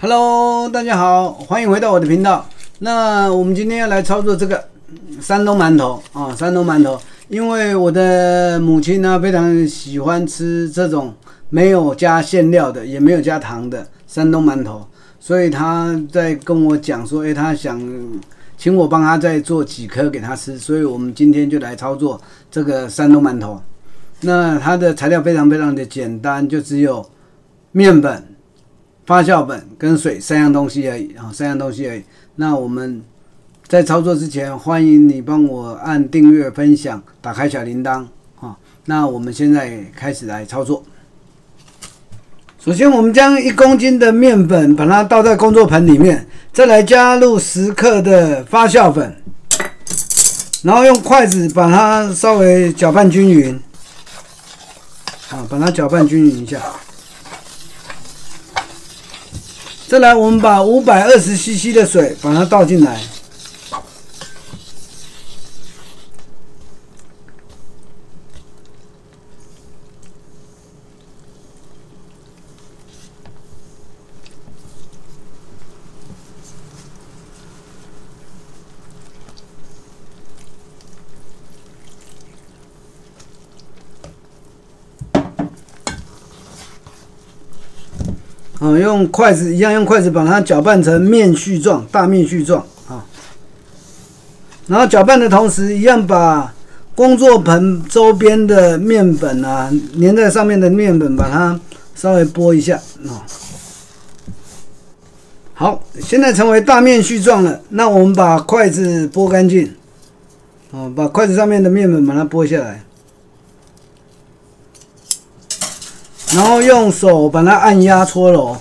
Hello， 大家好，欢迎回到我的频道。那我们今天要来操作这个山东馒头啊，山东馒头。因为我的母亲呢非常喜欢吃这种没有加馅料的，也没有加糖的山东馒头，所以她在跟我讲说，她想请我帮她再做几颗给她吃，所以我们今天就来操作这个山东馒头。那它的材料非常的简单，就只有面粉、发酵粉跟水三样东西而已啊，三样东西而已。那我们在操作之前，欢迎你帮我按订阅、分享、打开小铃铛啊。那我们现在开始来操作。首先，我们将1公斤的面粉把它倒在工作盆里面，再来加入10克的发酵粉，然后用筷子把它稍微搅拌均匀啊，把它搅拌均匀一下。再来，我们把520cc 的水把它倒进来，用筷子一样，用筷子把它搅拌成面絮状，大面絮状啊。然后搅拌的同时，一样把工作盆周边的面粉啊，粘在上面的面粉，把它稍微拨一下啊。好，现在成为大面絮状了。那我们把筷子拨干净，把筷子上面的面粉把它拨下来。然后用手把它按压搓揉，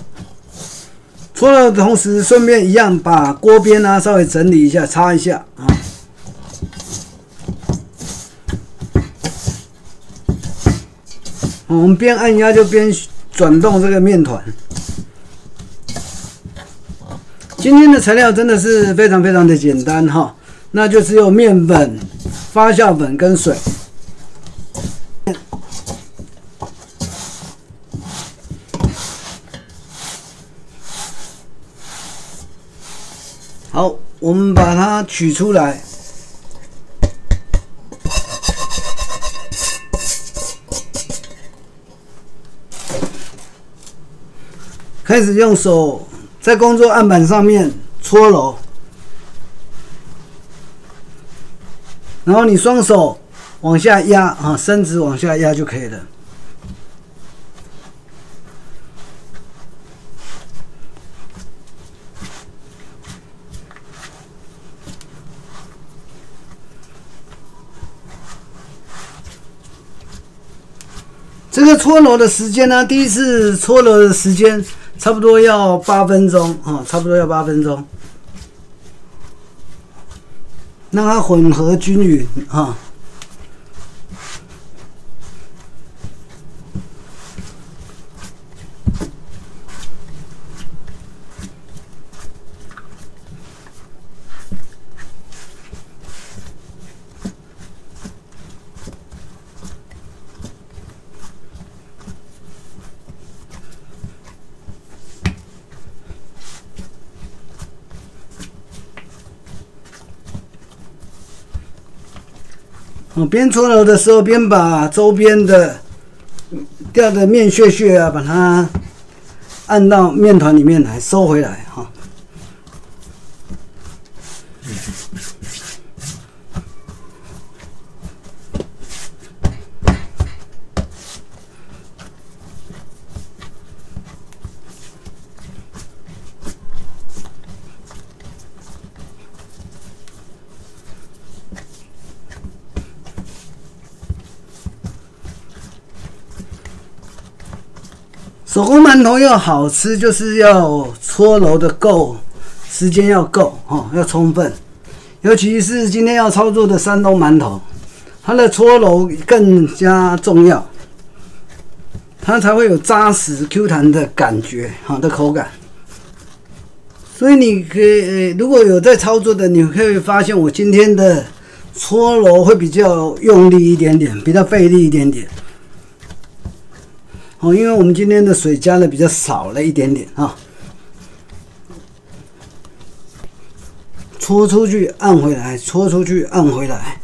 搓揉的同时，顺便一样把锅边啊稍微整理一下，擦一下啊。我们边按压就边转动这个面团。今天的材料真的是非常的简单哈，那就只有面粉、发酵粉跟水。好，我们把它取出来，开始用手在工作案板上面搓揉，然后你双手往下压啊，伸直往下压就可以了。这个搓揉的时间呢，第一次搓揉的时间差不多要8分钟啊，差不多要8分钟，让它混合均匀啊。边搓揉的时候，边把周边的掉的面屑啊，把它按到面团里面来，收回来哈。手工馒头要好吃，就是要搓揉的够，时间要够要充分。尤其是今天要操作的山东馒头，它的搓揉更加重要，它才会有扎实 Q 弹的感觉的口感。所以你可以如果有在操作的，你可以发现我今天的搓揉会比较用力一点点，比较费力一点点。因为我们今天的水加的比较少了一点点啊。搓出去，按回来，搓出去，按回来。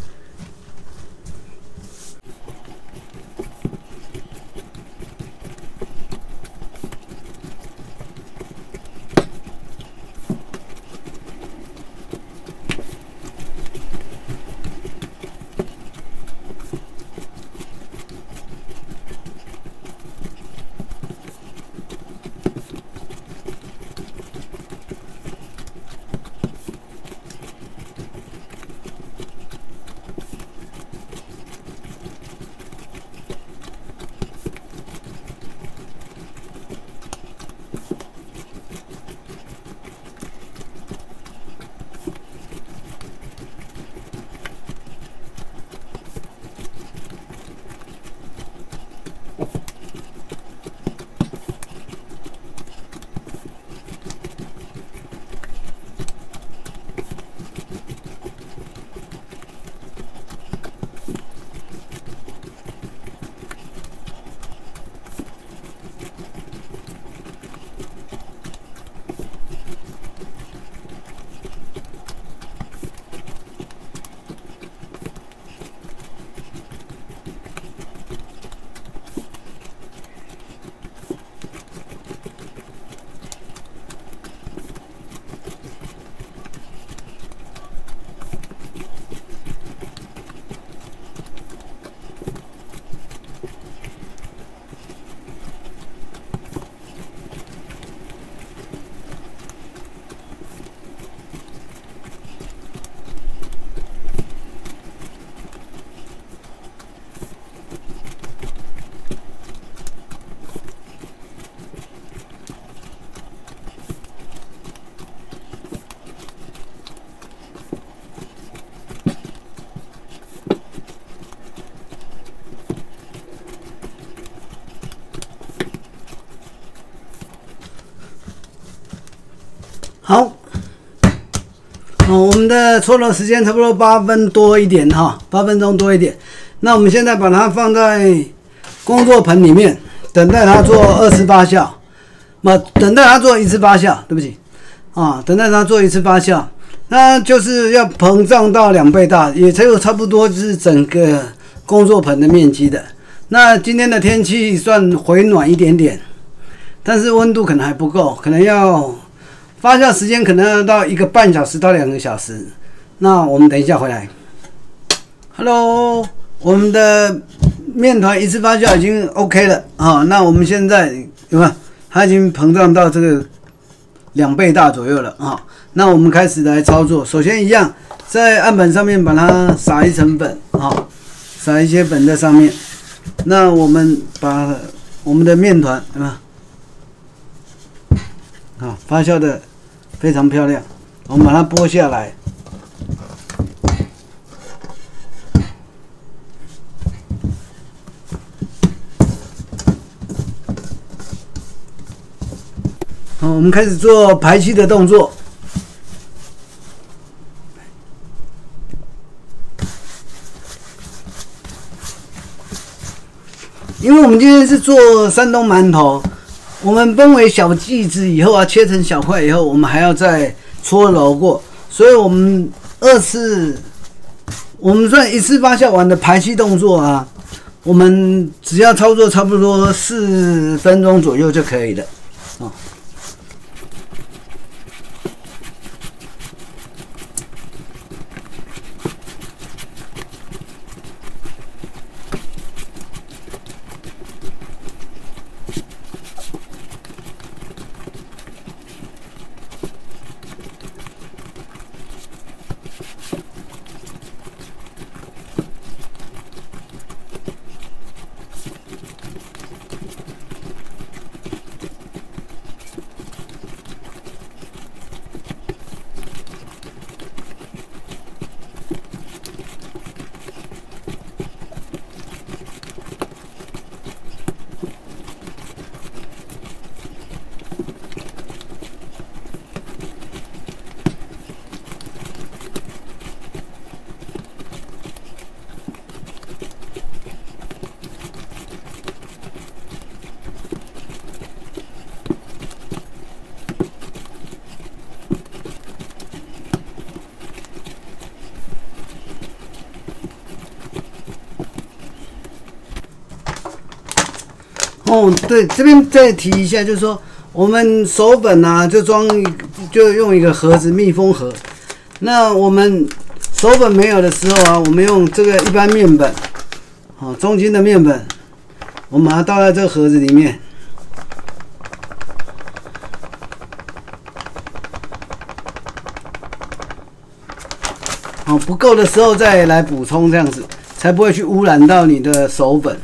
好，我们的搓揉时间差不多8分多一点哈，8分钟多一点。那我们现在把它放在工作盆里面，等待它做2次发酵，等待它做1次发酵，对不起，等待它做1次发酵，那就是要膨胀到2倍大，也才有差不多是整个工作盆的面积的。那今天的天气算回暖一点点，但是温度可能还不够，可能要发酵时间可能要到1个半小时到2个小时。那我们等一下回来。Hello， 我们的面团1次发酵已经 OK 了啊。那我们现在有没有？它已经膨胀到这个2倍大左右了啊。那我们开始来操作。首先一样，在案板上面把它撒一层粉啊，撒一些粉在上面。那我们把我们的面团有没有？发酵的非常漂亮，我们把它剥下来。好，我们开始做排气的动作。因为我们今天是做山东馒头，我们分为小剂子以后切成小块以后，我们还要再搓揉过，所以我们我们算1次发酵完的排气动作啊，我们只要操作差不多4分钟左右就可以了啊。哦，对，这边再提一下，就是说我们手粉啊，就用一个盒子，密封盒。那我们手粉没有的时候啊，我们用这个一般面粉，中筋的面粉，我们把它倒在这个盒子里面。不够的时候再来补充，这样子才不会去污染到你的手粉。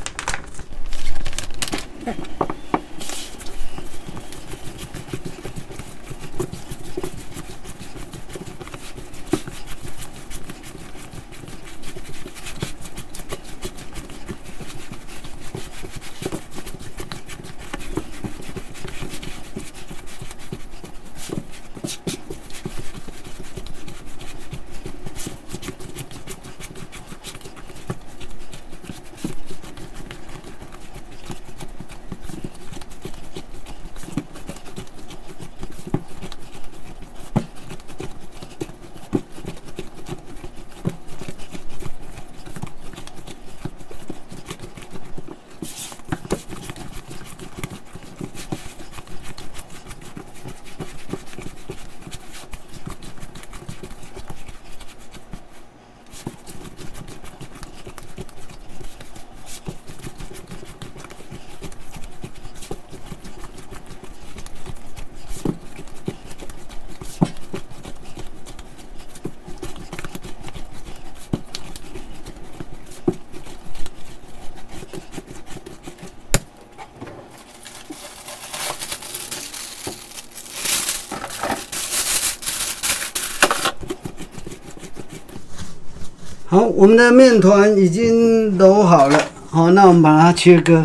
好，我们的面团已经揉好了，好，那我们把它切割。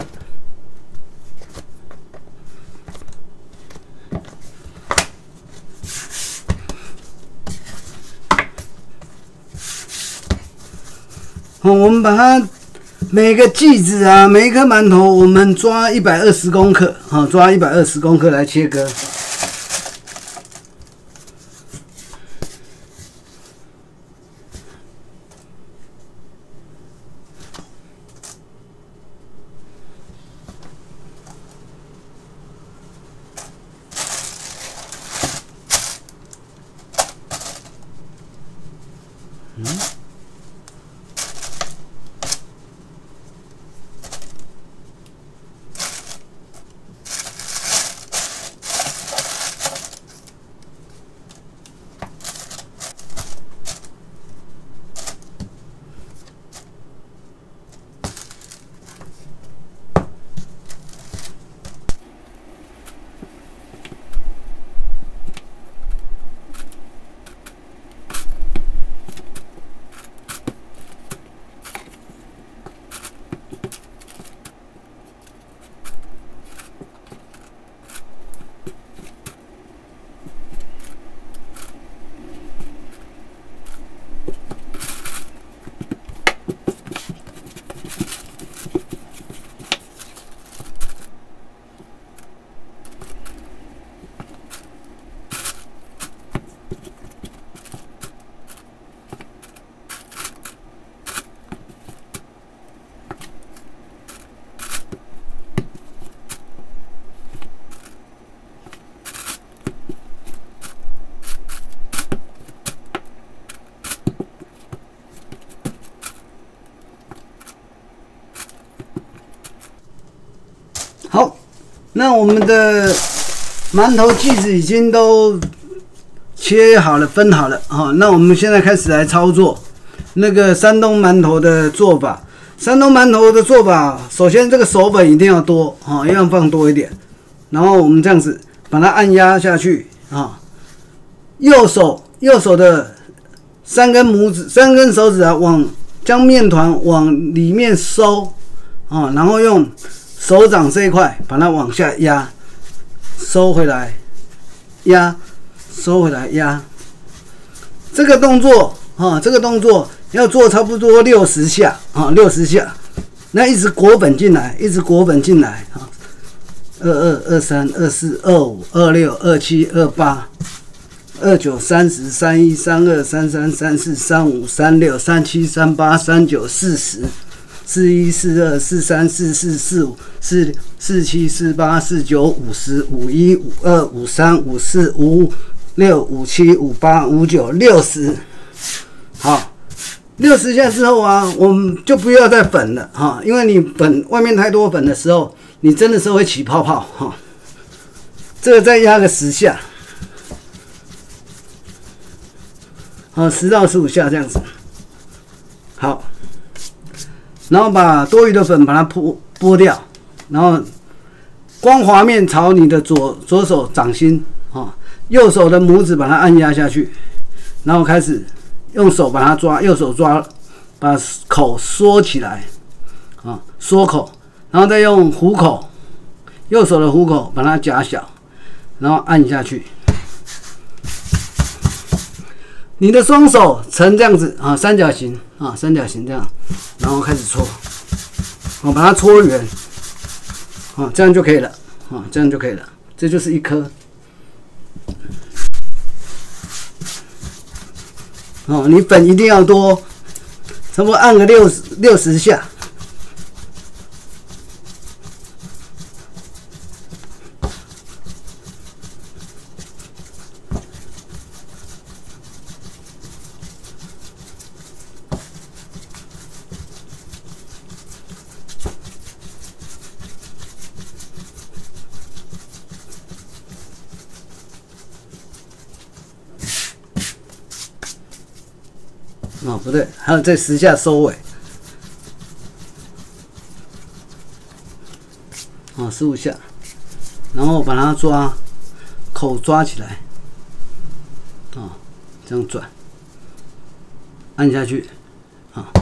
好，我们把它每个剂子啊，每一颗馒头，我们抓120公克，好，抓120公克来切割。好，那我们的馒头剂子已经都切好了、分好了啊。那我们现在开始来操作那个山东馒头的做法。山东馒头的做法，首先这个手粉一定要多啊，要放多一点。然后我们这样子把它按压下去啊，右手的3根手指啊，将面团往里面收啊，然后用手掌这一块把它往下压，收回来，压，收回来，压。这个动作要做差不多60下啊，60下。那一直裹粉进来，一直裹粉进来啊。22、23、24、25、26、27、28、29、30、31、32、33、34、35、36、37、38、39、40。41、42、43、44、45、46、47、48、49、50、51、52、53、54、55、56、57、58、59、60。好，60下之后啊，我们就不要再粉了哈，因为你粉外面太多粉的时候，你真的是会起泡泡哈。这个再压个10下，好，10到15下这样子。好，然后把多余的粉把它拨掉，然后光滑面朝你的左手掌心啊，右手的拇指把它按压下去，然后开始用手把它抓，右手抓，把口缩起来啊，缩口，然后再用虎口，右手的虎口把它夹小，然后按下去。你的双手呈这样子啊，三角形啊，三角形这样，然后开始搓，把它搓圆，这样就可以了，这样就可以了，这就是一颗。你粉一定要多，差不多按个60下。不对，还有这10下收尾。15下，然后把它口抓起来，这样转，按下去，好，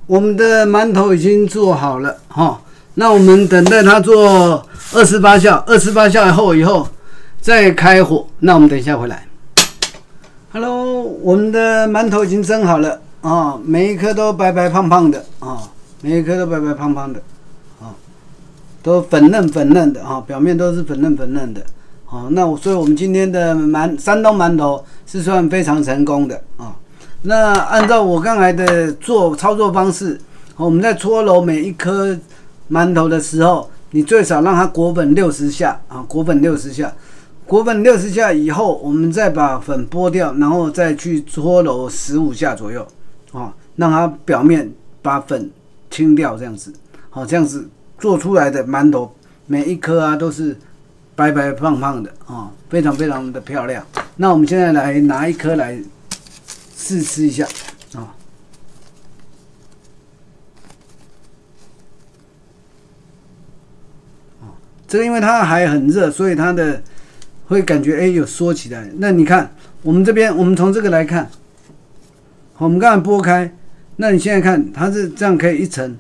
我们的馒头已经做好了哈。那我们等待它做28下，28下以后再开火。那我们等一下回来。Hello， 我们的馒头已经蒸好了啊，每一颗都白白胖胖的啊，每一颗都白白胖胖的啊，都粉嫩的啊，表面都是粉嫩的。好，所以我们今天的山东馒头是算非常成功的啊。那按照我刚才的操作方式，我们在搓揉每一颗馒头的时候，你最少让它裹粉60下啊，裹粉60下。裹粉60下以后，我们再把粉剥掉，然后再去搓揉15下左右，啊，让它表面把粉清掉，这样子，好，这样子做出来的馒头每一颗啊都是白白胖胖的啊，非常非常的漂亮。那我们现在来拿一颗来试吃一下啊。这个因为它还很热，所以它的会感觉有缩起来。那你看，我们这边，我们从这个来看，我们刚才剥开，那你现在看，它是这样可以一层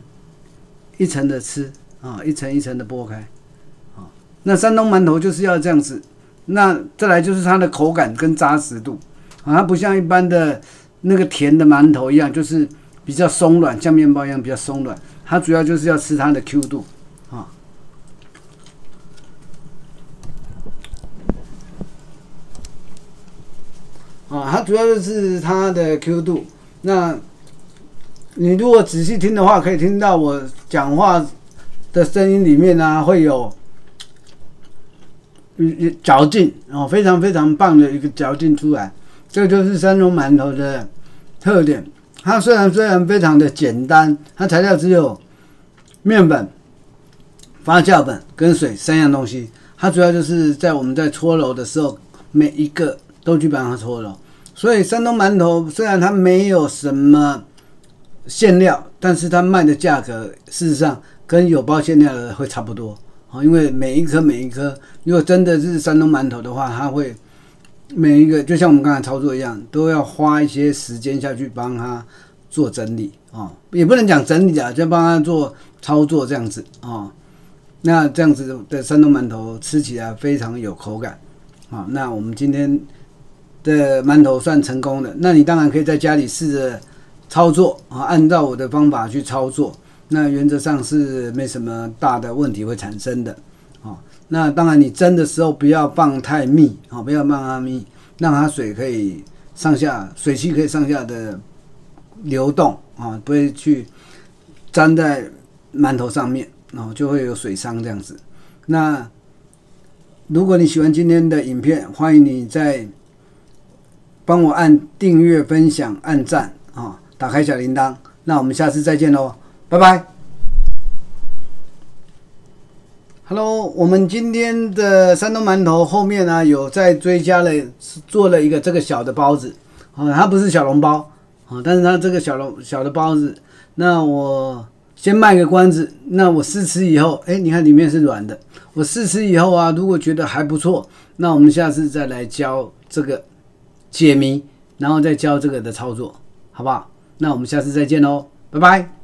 一层的吃啊，一层一层的剥开啊。那山东馒头就是要这样子。那再来就是它的口感跟扎实度啊，它不像一般的那个甜的馒头一样，就是比较松软，像面包一样比较松软。它主要就是要吃它的 Q 度啊。它主要就是它的 Q 度。那你如果仔细听的话，可以听到我讲话的声音里面呢，会有嚼劲哦，非常非常棒的一个嚼劲出来。这就是山东馒头的特点。它虽然非常的简单，它材料只有面粉、发酵粉跟水3样东西。它主要就是在我们在搓揉的时候，每一个都去帮它搓揉。所以山东馒头虽然它没有什么馅料，但是它卖的价格事实上跟有包馅料的会差不多。因为每一颗，如果真的是山东馒头的话，它会每一个就像我们刚才操作一样，都要花一些时间下去帮它做整理啊，也不能讲整理啊，就帮它做操作这样子啊。那这样子的山东馒头吃起来非常有口感啊。那我们今天的馒头算成功的，那你当然可以在家里试着操作啊，按照我的方法去操作。那原则上是没什么大的问题会产生的，那当然你蒸的时候不要放太密，不要放太密，让它水可以上下，水汽可以上下的流动啊，不会去粘在馒头上面，就会有水伤这样子。那如果你喜欢今天的影片，欢迎你再帮我按订阅、分享、按赞啊，打开小铃铛。那我们下次再见喽。拜拜 ，Hello， 我们今天的山东馒头后面呢，有再追加了做了一个这个小的包子，它不是小笼包，但是它这个小的包子，那我先卖个关子，那我试吃以后，你看里面是软的，我试吃以后啊，如果觉得还不错，那我们下次再来教这个解谜，然后再教这个的操作，好不好？那我们下次再见喽，拜拜。